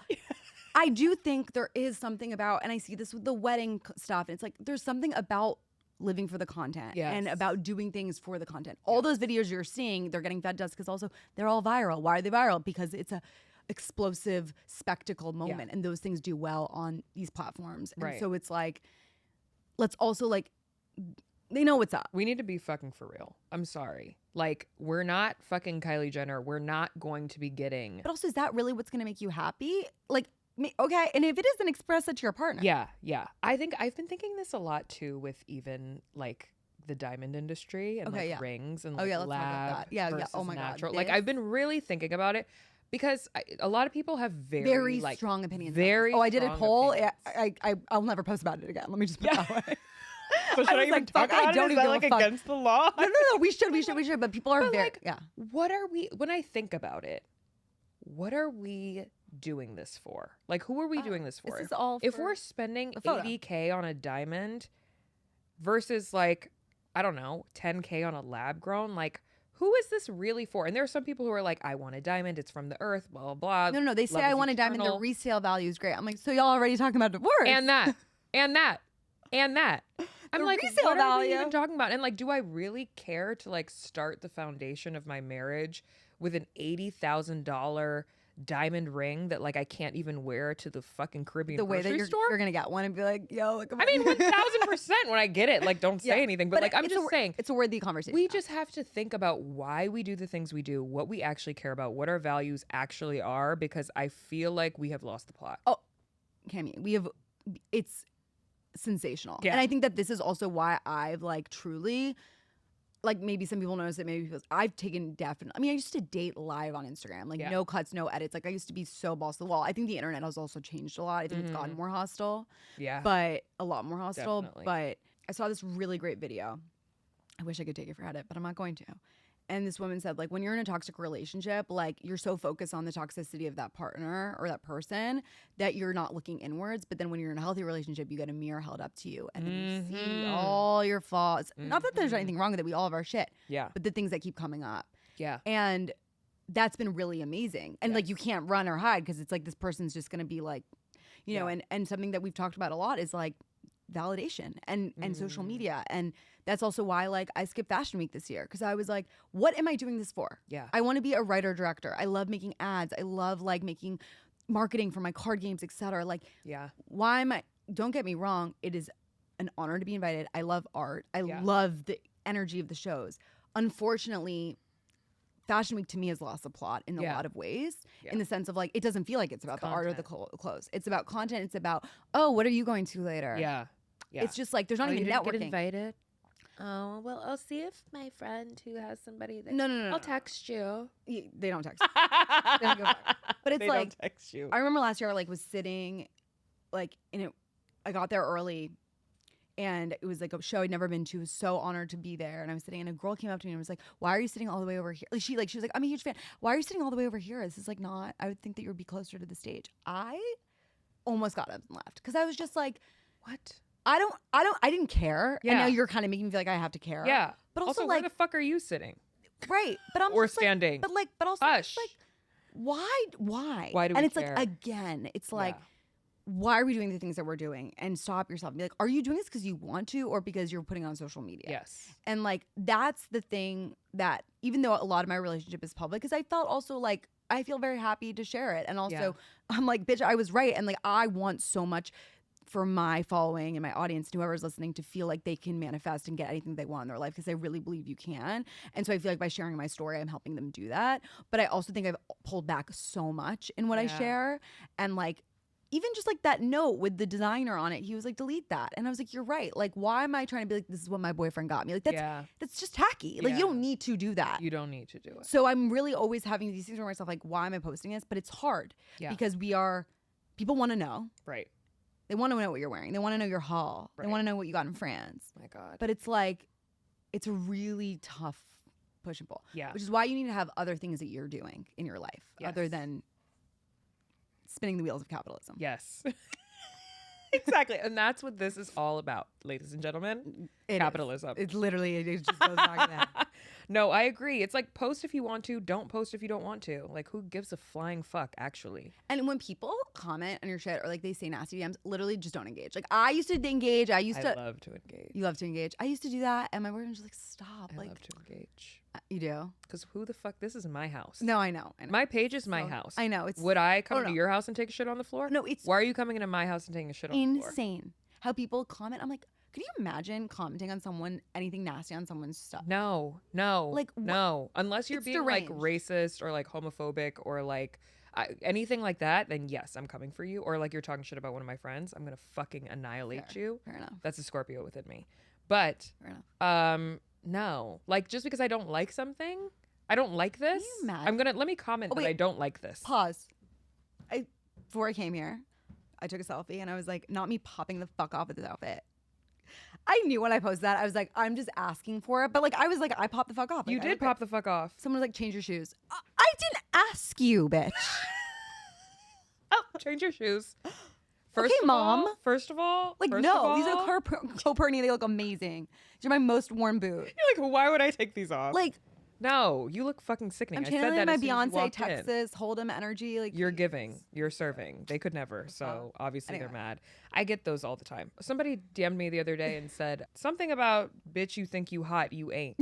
B: I do think there is something about, and I see this with the wedding stuff. It's like there's something about living for the content and about doing things for the content. All those videos you're seeing, they're getting fed to us because also they're all viral. Why are they viral? Because it's a explosive spectacle moment, and those things do well on these platforms. And so it's like, let's also, like, they know what's up.
A: We need to be fucking for real. I'm sorry. Like, we're not fucking Kylie Jenner. We're not going to be getting.
B: But also, is that really what's going to make you happy? Like, okay, and if it isn't, express it to your partner.
A: Yeah. I think I've been thinking this a lot too with even, like, the diamond industry and rings and, like,
B: let's
A: lab
B: talk about that. Yeah. Oh my
A: natural.
B: God.
A: Like, I've been really thinking about it because a lot of people have very like,
B: strong opinions.
A: I
B: did a poll. I'll never post about it again. Let me just put it that way.
A: So should I even talk about it? Is that, like, against the law?
B: No. We should. But people are very,
A: like, what are we, when I think about it, what are we doing this for? Like, who are we doing this for?
B: This is all
A: if we're spending $80K on a diamond versus, like, I don't know, $10K on a lab grown, like, who is this really for? And there are some people who are like, I want a diamond. It's from the earth, blah, blah, blah.
B: No. They say I want a diamond. The resale value is great. I'm like, so y'all already talking about divorce.
A: And that. I'm like,
B: resale
A: what are we
B: value.
A: even talking about? And, like, do I really care to, like, start the foundation of my marriage with an $80,000 diamond ring that like I can't even wear to the fucking Caribbean
B: The way that
A: grocery store.
B: you're gonna get one and be like, yo, look.
A: I mean, 1000% when I get it, like don't say anything. But like I'm
B: it's
A: just saying,
B: it's a worthy conversation.
A: we just have to think about why we do the things we do, what we actually care about, what our values actually are, because I feel like we have lost the plot.
B: Oh, Kamie, it's sensational.
A: Yeah.
B: And I think that this is also why I've like truly, like maybe some people notice it, maybe people, I've taken definitely, I mean, I used to date live on Instagram, like no cuts, no edits. Like I used to be so balls to the wall. I think the internet has also changed a lot. I think it's gotten more hostile.
A: Yeah.
B: But a lot more hostile.
A: Definitely.
B: But I saw this really great video. I wish I could take it for credit, but I'm not going to. And this woman said, like, when you're in a toxic relationship, like, you're so focused on the toxicity of that partner or that person that you're not looking inwards. But then when you're in a healthy relationship, you get a mirror held up to you and then you see all your flaws. Not that there's anything wrong with it. We all have our shit.
A: Yeah.
B: But the things that keep coming up.
A: Yeah.
B: And that's been really amazing. And, like, you can't run or hide because it's like this person's just going to be like, you know, and something that we've talked about a lot is like validation and social media. And that's also why like I skipped Fashion Week this year because I was like, what am I doing this for?
A: Yeah.
B: I want to be a writer director. I love making ads. I love like making marketing for my card games, etc. Like, why am I? Don't get me wrong. It is an honor to be invited. I love art. I love the energy of the shows. Unfortunately, Fashion Week to me has lost the plot in a lot of ways, in the sense of like, it doesn't feel like it's about the art or the clothes. It's about content. It's about, oh, what are you going to later?
A: Yeah.
B: It's just like, there's not even
A: you didn't
B: networking.
A: get invited? Oh, well, I'll see if my friend who has somebody that
B: No.
A: I'll text you.
B: They don't text. They don't go back. But it's
A: They
B: like,
A: don't text you.
B: I remember last year I like was sitting like in it. I got there early and it was like a show I'd never been to. I was so honored to be there. And I was sitting and a girl came up to me and was like, why are you sitting all the way over here? She was like, I'm a huge fan. Why are you sitting all the way over here? This is like not, I would think that you would be closer to the stage. I almost got up and left because I was just like,
A: what?
B: I didn't care.
A: Yeah.
B: And now you're kind of making me feel like I have to care.
A: Yeah.
B: But also
A: where
B: like,
A: the fuck are you sitting?
B: right. But I'm
A: Or
B: just like,
A: standing.
B: but also
A: Hush.
B: just like, why?
A: Why do we
B: And it's
A: care?
B: like, again, it's like, why are we doing the things that we're doing? And stop yourself and be like, are you doing this because you want to or because you're putting it on social media?
A: Yes.
B: And like, that's the thing that even though a lot of my relationship is public, because I felt also like, I feel very happy to share it. And also I'm like, bitch, I was right. And like, I want so much for my following and my audience and whoever's listening to feel like they can manifest and get anything they want in their life because I really believe you can. And so I feel like by sharing my story, I'm helping them do that. But I also think I've pulled back so much in what I share. And like, even just like that note with the designer on it, he was like, delete that. And I was like, you're right. Like, why am I trying to be like, this is what my boyfriend got me? Like, that's just tacky. Like, you don't need to do that.
A: You don't need to do it.
B: So I'm really always having these things for myself, like, why am I posting this? But it's hard because people want to know.
A: Right.
B: They want to know what you're wearing. They want to know your haul. They want to know what you got in France.
A: My God.
B: But it's like, it's a really tough push and pull.
A: Yeah.
B: Which is why you need to have other things that you're doing in your life other than spinning the wheels of capitalism.
A: Yes. Exactly. And that's what this is all about, ladies and gentlemen. Capitalism.
B: It's literally, it just goes back to that.
A: No, I agree. It's like post if you want to, don't post if you don't want to. Like who gives a flying fuck, actually?
B: And when people comment on your shit or like they say nasty DMs, literally just don't engage. Like I used to engage. I
A: love to engage.
B: You love to engage. I used to do that and my boyfriend's just like, stop.
A: I
B: like,
A: love to engage.
B: You do?
A: Because who the fuck? This is my house.
B: No, I know.
A: My page is my house.
B: I know.
A: Would I come to your house and take a shit on the floor?
B: No, it's
A: Why are you coming into my house and taking a shit on the floor?
B: insane how people comment. I'm like, could you imagine commenting on anything nasty on someone's stuff?
A: No.
B: Like,
A: no. Unless you're being
B: deranged.
A: like racist or like homophobic or like anything like that, then yes, I'm coming for you. Or like you're talking shit about one of my friends, I'm gonna fucking annihilate you.
B: Fair enough.
A: That's a Scorpio within me. But
B: Fair enough.
A: no. Like just because I don't like something, I don't like this.
B: you mad?
A: Let me comment that I don't like this.
B: Pause. Before I came here, I took a selfie and I was like, not me popping the fuck off with this outfit. I knew when I posted that, I was like, I'm just asking for it. But like, I was like, I popped the fuck off. Like,
A: You did pop the fuck off.
B: Someone was like, change your shoes. I didn't ask you, bitch.
A: Oh, change your shoes.
B: Okay, Mom.
A: First of all,
B: Like, no, these are Coperni. They look amazing. These are my most worn boot.
A: You're like, why would I take these off?
B: Like,
A: no, you look fucking sickening.
B: I'm
A: I said
B: channeling
A: that
B: my
A: as soon as you
B: Beyonce,
A: walked in.
B: Texas, Hold'em energy. Like,
A: You're giving, you're serving. They could never. So obviously
B: anyway.
A: they're mad. I get those all the time. Somebody DM'd me the other day and said something about, bitch, you think you hot, you ain't.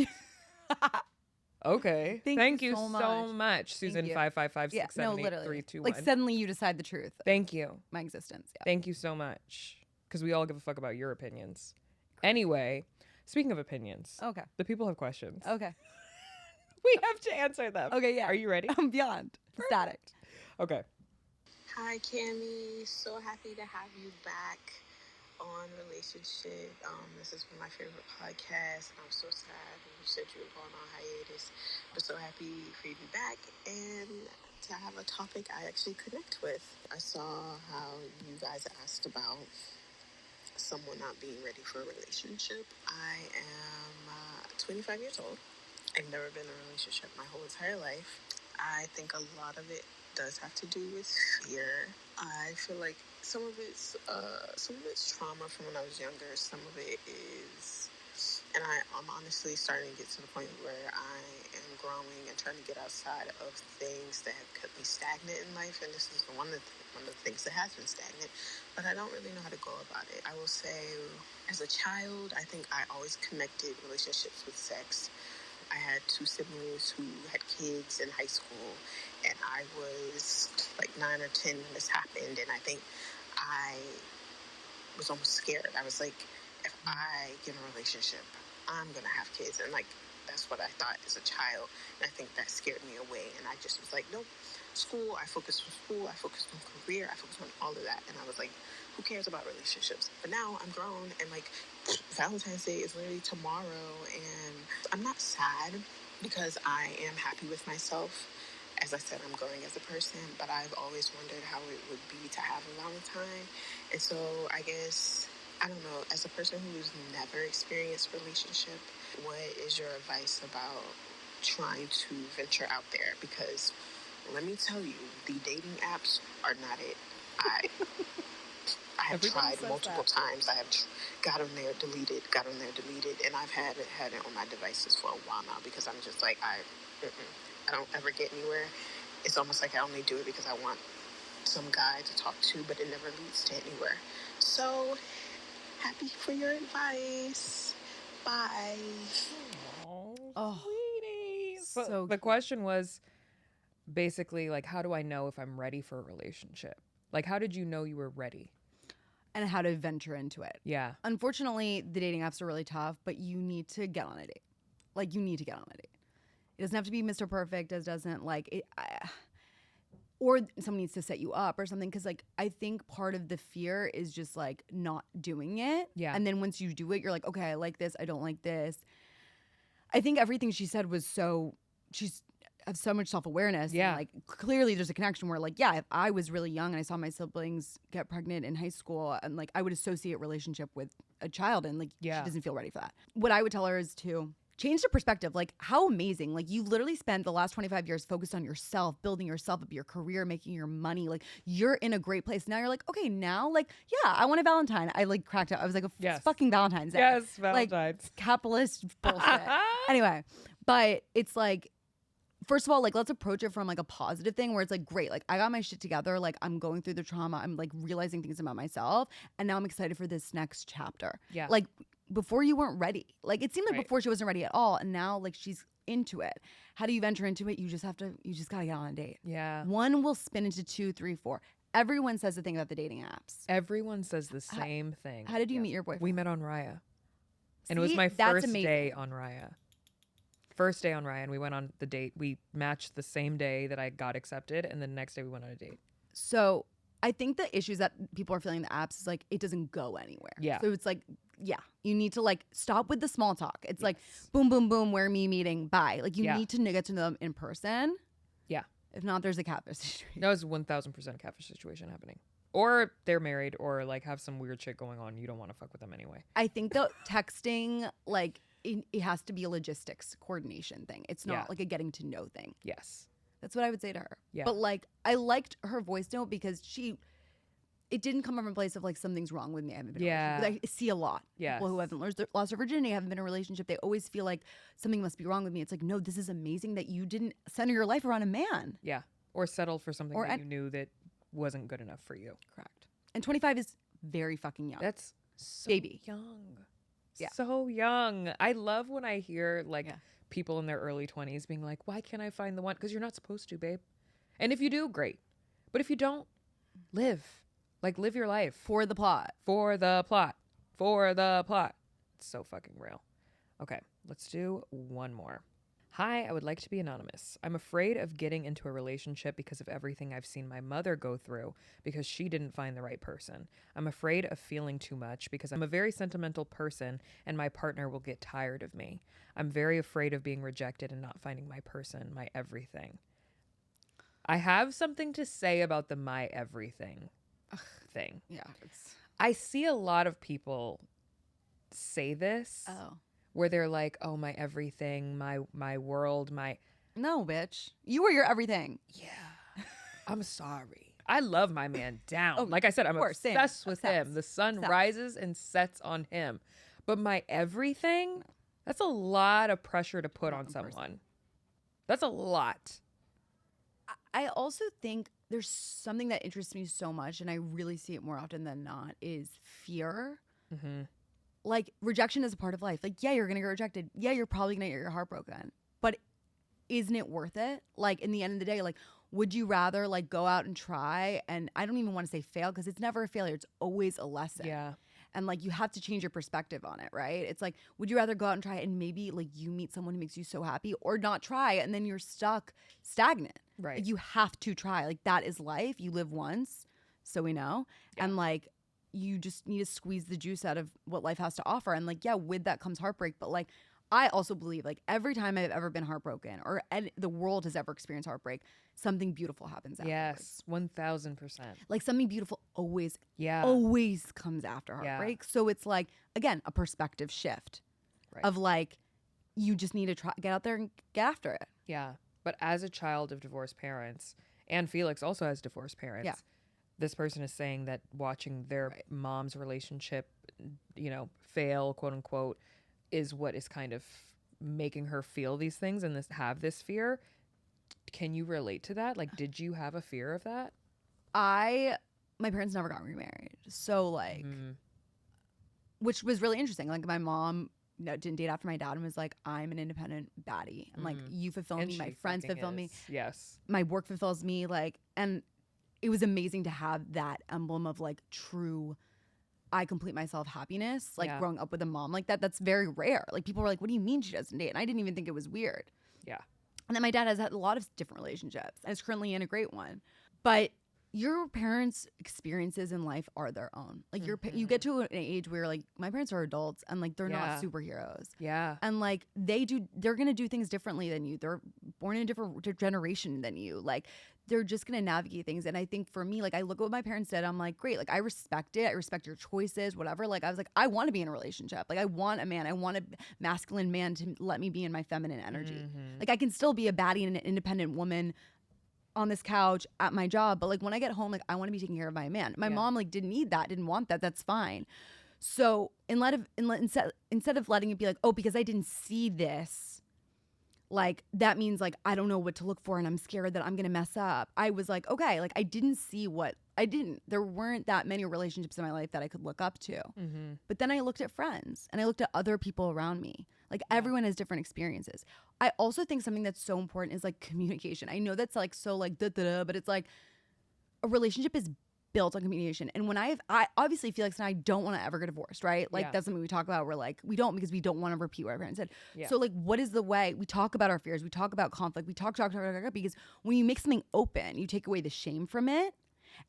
A: Okay. Thank you
B: so
A: so much, Susan
B: you.
A: 555
B: Yeah, no,
A: 678
B: literally.
A: 321.
B: Like suddenly you decide the truth. Of
A: Thank you.
B: my existence. Yeah.
A: Thank you so much. Because we all give a fuck about your opinions. Anyway, speaking of opinions,
B: Okay.
A: the people have questions.
B: Okay.
A: We have to answer them.
B: Okay. Yeah.
A: Are you ready?
B: I'm beyond ecstatic.
A: Okay.
C: Hi, Kamie. So happy to have you back on Relationshit. This is one of my favorite podcasts. I'm so sad you said you were going on hiatus. I'm so happy for you to be back and to have a topic I actually connect with. I saw how you guys asked about someone not being ready for a relationship. I am 25 years old. I've never been in a relationship my whole entire life. I think a lot of it does have to do with fear. I feel like some of it's trauma from when I was younger. Some of it is, and I'm honestly starting to get to the point where I am growing and trying to get outside of things that have kept me stagnant in life. And this is one of the things that has been stagnant. But I don't really know how to go about it. I will say, as a child, I think I always connected relationships with sex. I had 2 siblings who had kids in high school, and I was like 9 or 10 when this happened, and I think I was almost scared. I was like, if I get in a relationship, I'm going to have kids, and like, that's what I thought as a child, and I think that scared me away, and I just was like, nope, school, I focused on school, I focused on career, I focused on all of that, and I was like, who cares about relationships? But now I'm grown, and like, Valentine's Day is literally tomorrow, and I'm not sad because I am happy with myself. As I said, I'm growing as a person, but I've always wondered how it would be to have a Valentine. And so I guess, I don't know, as a person who's never experienced a relationship, what is your advice about trying to venture out there? Because let me tell you, the dating apps are not it. I have tried multiple times. I have got on there, deleted, and I've had it on my devices for a while now because I'm just like, I don't ever get anywhere. It's almost like I only do it because I want some guy to talk to, but it never leads to anywhere. So, happy for your advice. Bye.
B: Oh,
A: Sweetie.
B: so
A: the question was basically like, how do I know if I'm ready for a relationship? Like, how did you know you were ready?
B: and how to venture into it.
A: Yeah.
B: Unfortunately, the dating apps are really tough, but you need to get on a date. Like, you need to get on a date. It doesn't have to be Mr. Perfect. It doesn't, like, or someone needs to set you up or something. Because, like, I think part of the fear is just, like, not doing it.
A: Yeah.
B: And then once you do it, you're like, okay, I like this. I don't like this. I think everything she said was she's have so much self-awareness.
A: Yeah.
B: And, like, clearly there's a connection where, like, yeah, if I was really young and I saw my siblings get pregnant in high school, and, like, I would associate relationship with a child, and, like, she doesn't feel ready for that. What I would tell her is to change the perspective. Like, how amazing. Like, you literally spent the last 25 years focused on yourself, building yourself up, your career, making your money. Like, you're in a great place. Now you're like, okay, now, like, yeah, I want a Valentine. I, like, cracked out. I was like, it's fucking Valentine's Day.
A: Yes, Valentine's.
B: Like, capitalist bullshit. Anyway, but it's like, first of all, like, let's approach it from, like, a positive thing where it's like, great, like, I got my shit together, like, I'm going through the trauma, I'm, like, realizing things about myself, and now I'm excited for this next chapter.
A: Yeah.
B: Like, before you weren't ready. Like, it seemed like
A: Right.
B: before she wasn't ready at all, and now, like, she's into it. How do you venture into it? You just gotta get on a date.
A: Yeah.
B: One will spin into 2, 3, 4. Everyone says the thing about the dating apps.
A: Everyone says the same thing.
B: How did you meet your boyfriend?
A: We met on Raya. And it was
B: See?
A: my
B: That's
A: first
B: amazing.
A: day on Raya. First day on Raya, and we went on the date. We matched the same day that I got accepted, and the next day we went on a date.
B: So I think the issues that people are feeling in the apps is, like, it doesn't go anywhere.
A: Yeah.
B: So it's like, yeah, you need to, like, stop with the small talk. It's like, boom, boom, boom, where are me meeting? Bye. Like, you need to get to know them in person.
A: Yeah.
B: If not, there's a catfish situation.
A: That was 1,000% catfish situation happening. Or they're married, or, like, have some weird shit going on. You don't want to fuck with them anyway.
B: I think the texting, like, it has to be a logistics coordination thing. It's not like a getting to know thing.
A: Yes.
B: That's what I would say to her.
A: Yeah.
B: But, like, I liked her voice note because it didn't come from a place of, like, something's wrong with me. I haven't been in a relationship. I see a lot.
A: Yes.
B: People who haven't lost their virginity, haven't been in a relationship. They always feel like something must be wrong with me. It's like, no, this is amazing that you didn't center your life around a man.
A: Yeah. Or settle for something that you knew that wasn't good enough for you.
B: Correct. And 25 is very fucking young.
A: That's so
B: Baby.
A: young.
B: Yeah.
A: So young. I love when I hear, like, people in their early 20s being like, why can't I find the one? Because you're not supposed to, babe. And if you do, great. But if you don't, live. Like, live your life.
B: For the plot.
A: For the plot. For the plot. It's so fucking real. Okay, let's do one more. Hi, I would like to be anonymous. I'm afraid of getting into a relationship because of everything I've seen my mother go through because she didn't find the right person. I'm afraid of feeling too much because I'm a very sentimental person and my partner will get tired of me. I'm very afraid of being rejected and not finding my person, my everything. I have something to say about the my everything thing.
B: Yeah.
A: I see a lot of people say this.
B: Oh.
A: Where they're like, oh, my everything, my world, my...
B: No, bitch. You were your everything.
A: Yeah. I'm sorry. I love my man down.
B: Oh,
A: like I said, I'm
B: same.
A: obsessed with
B: Obsessed.
A: him. The sun
B: Obsessed.
A: rises and sets on him. But my everything, that's a lot of pressure to put on someone. That's a lot.
B: I also think there's something that interests me so much, and I really see it more often than not, is fear.
A: Mm-hmm.
B: Like, rejection is a part of life. Like, yeah, you're going to get rejected. Yeah, you're probably going to get your heart broken. But isn't it worth it? Like, in the end of the day, like, would you rather, like, go out and try? And I don't even want to say fail because it's never a failure. It's always a lesson.
A: Yeah.
B: And, like, you have to change your perspective on it, right? It's like, would you rather go out and try and maybe, like, you meet someone who makes you so happy or not try and then you're stuck stagnant?
A: Right.
B: Like, you have to try. Like, that is life. You live once, so we know. Yeah. And, like, you just need to squeeze the juice out of what life has to offer. And like, yeah, with that comes heartbreak. But like, I also believe like every time I've ever been heartbroken or the world has ever experienced heartbreak, something beautiful happens afterwards.
A: Yes, 1,000%.
B: Like something beautiful always comes after heartbreak.
A: Yeah.
B: So it's like, again, a perspective shift of like, you just need to try, get out there and get after it.
A: Yeah. But as a child of divorced parents, and Felix also has divorced parents.
B: Yeah.
A: This person is saying that watching their mom's relationship, fail, quote unquote, is what is kind of making her feel these things and have this fear. Can you relate to that? Like, did you have a fear of that?
B: My parents never got remarried. So like, which was really interesting. Like my mom didn't date after my dad and was like, I'm an independent baddie. And like, you fulfill me, my friends fulfill me.
A: Yes.
B: My work fulfills me. Like, and it was amazing to have that emblem of like true, I complete myself happiness. Like growing up with a mom like that, that's very rare. Like people were like, what do you mean she doesn't date? And I didn't even think it was weird.
A: Yeah. And
B: then my dad has had a lot of different relationships and is currently in a great one. But your parents' experiences in life are their own. Like you get to an age where like my parents are adults and like they're not superheroes.
A: Yeah.
B: And like they're gonna do things differently than you. They're born in a different generation than you. Like they're just gonna navigate things. And I think for me, like I look at what my parents did, I'm like, great, like I respect it. I respect your choices, whatever. Like I was like, I want to be in a relationship. Like I want a man. I want a masculine man to let me be in my feminine energy. Like I can still be a baddie and an independent woman on this couch at my job, but like when I get home, like I want to be taken care of by a man. My mom like didn't need that, didn't want that. That's fine. So instead of letting it be like, oh, because I didn't see this, like that means like I don't know what to look for and I'm scared that I'm gonna mess up. I was like, okay, like I didn't see what I didn't. There weren't that many relationships in my life that I could look up to. But then I looked at friends and I looked at other people around me. Like everyone has different experiences. I also think something that's so important is like communication. I know that's like so like but it's like a relationship is built on communication. And when I obviously Felix and I don't want to ever get divorced, right? Like that's something we talk about. We're like, we don't because we don't want to repeat what our parents said. Yeah. So like, what is the way we talk about our fears? We talk about conflict. We talk because when you make something open, you take away the shame from it.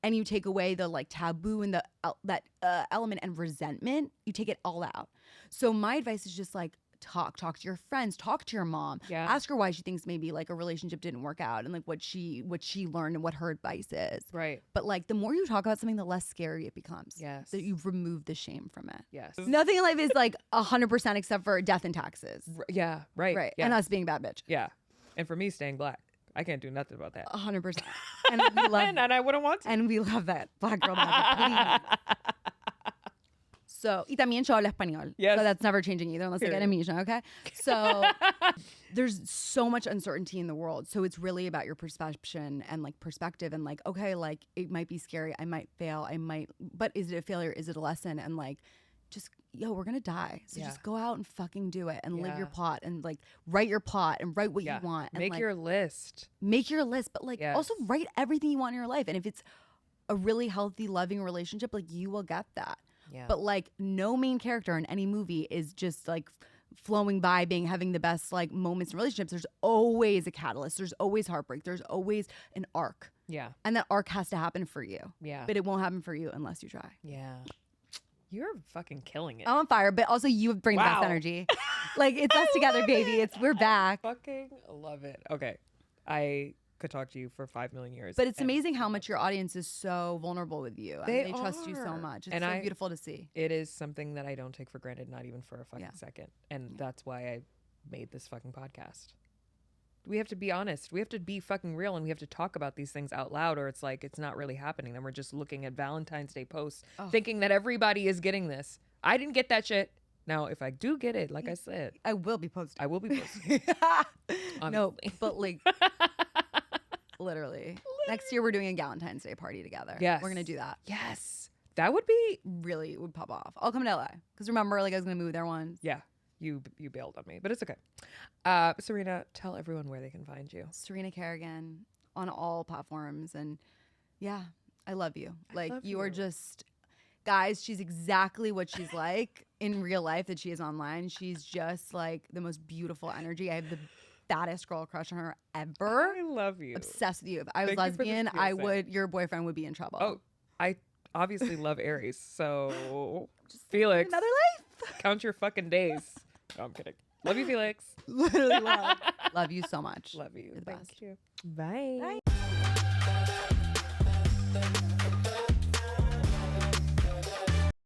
B: And you take away the like taboo and that element and resentment. You take it all out. So my advice is just like talk to your friends, talk to your mom, ask her why she thinks maybe like a relationship didn't work out and like what she learned and what her advice is. Right. But like the more you talk about something, the less scary it becomes. Yes. That you've removed the shame from it. Yes. Nothing in life is like 100% except for death and taxes.
A: Yeah. Right.
B: Right.
A: Yeah.
B: And us being a bad bitch.
A: Yeah. And for me, staying black. I can't do nothing about that.
B: 100%. And we love
A: and I wouldn't want to.
B: And we love that. Black girl magic. So, y también yo hablo español. Yes. So that's never changing either unless I get amnesia, okay? So there's so much uncertainty in the world. So it's really about your perception and like perspective and like, okay, like it might be scary. I might fail. But is it a failure? Is it a lesson? And like, just yo, we're gonna die. So
A: Yeah.
B: just go out and fucking do it and live your
A: Yeah.
B: plot and like write your plot and write what
A: Yeah.
B: you want. And
A: Make
B: like,
A: your list.
B: make your list, but like also
A: Yes.
B: write everything you want in your life. And if it's a really healthy, loving relationship, like you will get that.
A: Yeah.
B: But like no main character in any movie is just like flowing by having the best like moments in relationships. There's always a catalyst. There's always heartbreak. There's always an arc.
A: Yeah.
B: And that arc has to happen for you.
A: Yeah.
B: But it won't happen for you unless you try.
A: Yeah. You're fucking killing it.
B: I'm on fire, but also you bring the best
A: Wow.
B: energy. Like it's us together, baby. We're back.
A: Fucking love it. Okay. I could talk to you for 5 million years.
B: But it's
A: and
B: amazing how much your audience is so vulnerable with you.
A: They
B: They trust you so
A: are.
B: much. It's
A: And
B: so beautiful to see.
A: it is something that I don't take for granted, not even for a fucking
B: Yeah.
A: second. And
B: Yeah.
A: that's why I made this fucking podcast. We have to be honest. We have to be fucking real, and we have to talk about these things out loud, or it's like it's not really happening. Then we're just looking at Valentine's Day posts, thinking that everybody is getting this. I didn't get that shit. Now, if I do get it, like I said,
B: I will be posting.
A: I will be posting.
B: No,
A: Obviously.
B: but like literally. Next year we're doing a Valentine's Day party together.
A: Yes.
B: We're gonna do that.
A: Yes. That would be,
B: Really would pop off. I'll come to LA. Because remember, like I was gonna move there once.
A: yeah, you bailed on me, but it's okay. Serena, tell everyone where they can find you.
B: Serena Kerrigan on all platforms. And yeah, I love you. Like
A: love
B: you are
A: you.
B: just guys, she's exactly what she's like in real life that she is online. She's just like the most beautiful energy. I have the baddest girl crush on her ever.
A: I love you.
B: Obsessed with you. If I was
A: Thank you for the
B: lesbian, I
A: PSA.
B: would your boyfriend would be in trouble.
A: Oh, I obviously love Aries, so Felix,
B: Another life.
A: count your fucking days. No, I'm kidding. Love you, Felix.
B: Literally love. Love you so much.
A: Love you.
B: You're the
A: Thank
B: best.
A: you. Bye.